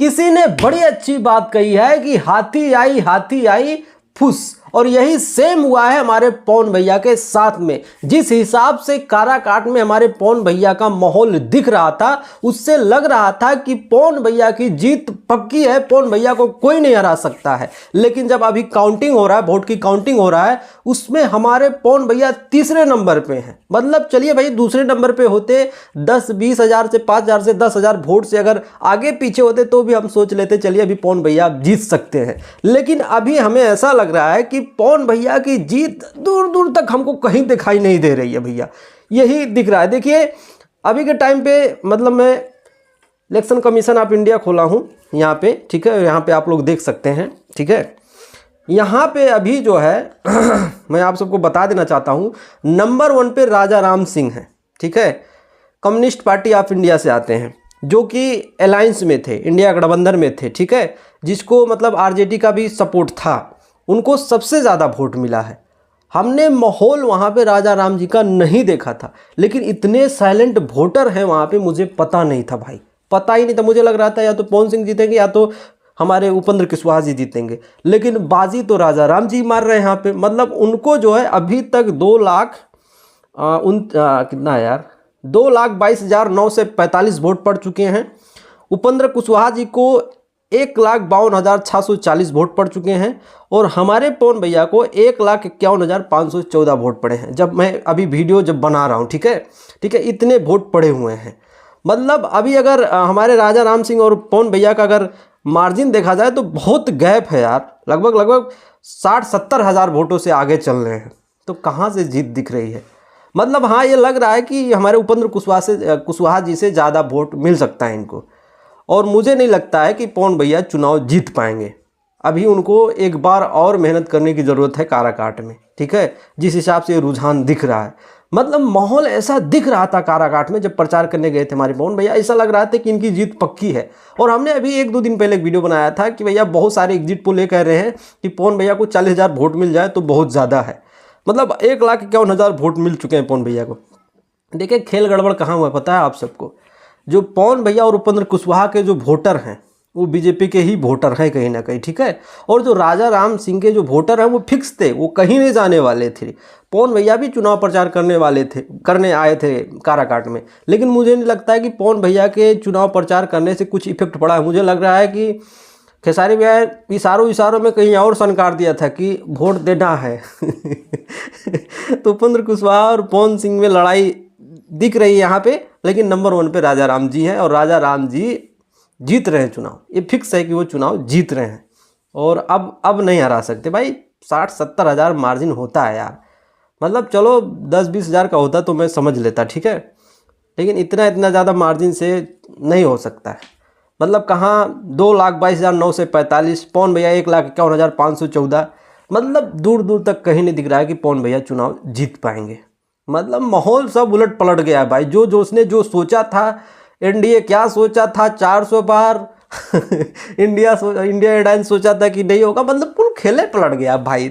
किसी ने बड़ी अच्छी बात कही है कि हाथी आई फुस, और यही सेम हुआ है हमारे पवन भैया के साथ में। जिस हिसाब से काराकाट में हमारे पवन भैया का माहौल दिख रहा था, उससे लग रहा था कि पवन भैया की जीत पक्की है, पवन भैया को कोई नहीं हरा सकता है। लेकिन जब अभी काउंटिंग हो रहा है, वोट की काउंटिंग हो रहा है, उसमें हमारे पवन भैया तीसरे नंबर पे हैं। मतलब चलिए भाई, दूसरे नंबर पे होते 10-20 हज़ार से 5,000 से 10,000 वोट से अगर आगे पीछे होते तो भी हम सोच लेते चलिए अभी पवन भैया जीत सकते हैं। लेकिन अभी हमें ऐसा लग रहा है कि पवन भैया की जीत दूर दूर तक हमको कहीं दिखाई नहीं दे रही है भैया, यही दिख रहा है। देखिए अभी के टाइम पे, मतलब मैं इलेक्शन कमीशन ऑफ इंडिया खोला हूँ यहाँ पे, ठीक है, यहाँ पे आप लोग देख सकते हैं, ठीक है। यहाँ पे अभी जो है मैं आप सबको बता देना चाहता हूँ, नंबर 1 पे राजा राम सिंह है, ठीक है, कम्युनिस्ट पार्टी ऑफ इंडिया से आते हैं, जो कि अलायंस में थे, इंडिया गठबंधन में थे, ठीक है, जिसको मतलब आरजेडी का भी सपोर्ट था, उनको सबसे ज़्यादा वोट मिला है। हमने माहौल वहाँ पे राजा राम जी का नहीं देखा था, लेकिन इतने साइलेंट वोटर हैं वहाँ पे, मुझे पता नहीं था भाई, पता ही नहीं था। मुझे लग रहा था या तो पवन सिंह जीतेंगे या तो हमारे उपेंद्र कुशवाहा जी जीतेंगे, लेकिन बाजी तो राजा राम जी मार रहे हैं यहाँ पे। मतलब उनको जो है अभी तक 2 लाख कितना है यार, 2,22,945 वोट पड़ चुके हैं। उपेंद्र कुशवाहा जी को 1,52,640 वोट पड़ चुके हैं, और हमारे पवन भैया को 1,51,514 वोट पड़े हैं, जब मैं अभी वीडियो जब बना रहा हूँ, ठीक है, ठीक है, इतने वोट पड़े हुए हैं। मतलब अभी अगर हमारे राजा राम सिंह और पवन भैया का अगर मार्जिन देखा जाए तो बहुत गैप है यार, लगभग 60-70 हज़ार वोटों से आगे चल रहे हैं। तो कहाँ से जीत दिख रही है? मतलब हाँ, ये लग रहा है कि हमारे उपेंद्र कुशवाहा जी से ज़्यादा वोट मिल सकता है इनको, और मुझे नहीं लगता है कि पवन भैया चुनाव जीत पाएंगे। अभी उनको एक बार और मेहनत करने की ज़रूरत है काराकाट में, ठीक है, जिस हिसाब से रुझान दिख रहा है। मतलब माहौल ऐसा दिख रहा था काराकाट में, जब प्रचार करने गए थे हमारे पवन भैया, ऐसा लग रहा था कि इनकी जीत पक्की है। और हमने अभी 1-2 दिन पहले एक वीडियो बनाया था कि भैया बहुत सारे एग्जिट पोल ये कह रहे हैं कि पवन भैया को 40,000 वोट मिल जाए तो बहुत ज़्यादा है। मतलब 1,51,000 वोट मिल चुके हैं पवन भैया को। देखिए खेल गड़बड़ कहाँ हुआ है पता है आप सबको, जो पवन भैया और उपेंद्र कुशवाहा के जो वोटर हैं वो बीजेपी के ही वोटर हैं कहीं ना कहीं, ठीक है। और जो राजा राम सिंह के जो वोटर हैं वो फिक्स थे, वो कहीं नहीं जाने वाले थे। पवन भैया भी चुनाव प्रचार करने आए थे काराकाट में, लेकिन मुझे नहीं लगता है कि पवन भैया के चुनाव प्रचार करने से कुछ इफेक्ट पड़ा है। मुझे लग रहा है कि खेसारी भैया इशारों में कहीं और सनकार दिया था कि वोट देना है तो उपेंद्र कुशवाहा और पवन सिंह में लड़ाई दिख रही है यहाँ पे, लेकिन नंबर 1 पे राजा राम जी हैं, और राजा राम जी जीत रहे हैं चुनाव। ये फिक्स है कि वो चुनाव जीत रहे हैं, और अब नहीं हरा सकते भाई। 60-70 हज़ार मार्जिन होता है यार, मतलब चलो 10-20 हज़ार का होता तो मैं समझ लेता, ठीक है, लेकिन इतना ज़्यादा मार्जिन से नहीं हो सकता है। मतलब कहाँ 2,22,945, पवन भैया 1,51,514, मतलब दूर दूर तक कहीं नहीं दिख रहा है कि पवन भैया चुनाव जीत पाएंगे। मतलब माहौल सब उलट पलट गया है भाई। जो उसने जो सोचा था, एनडीए क्या सोचा था 400 पार इंडिया अलायंस सोचा था कि नहीं होगा, मतलब पूरा खेले पलट गया भाई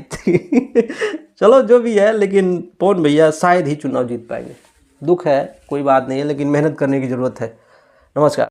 चलो जो भी है, लेकिन पवन भैया शायद ही चुनाव जीत पाएंगे। दुख है, कोई बात नहीं है, लेकिन मेहनत करने की ज़रूरत है। नमस्कार।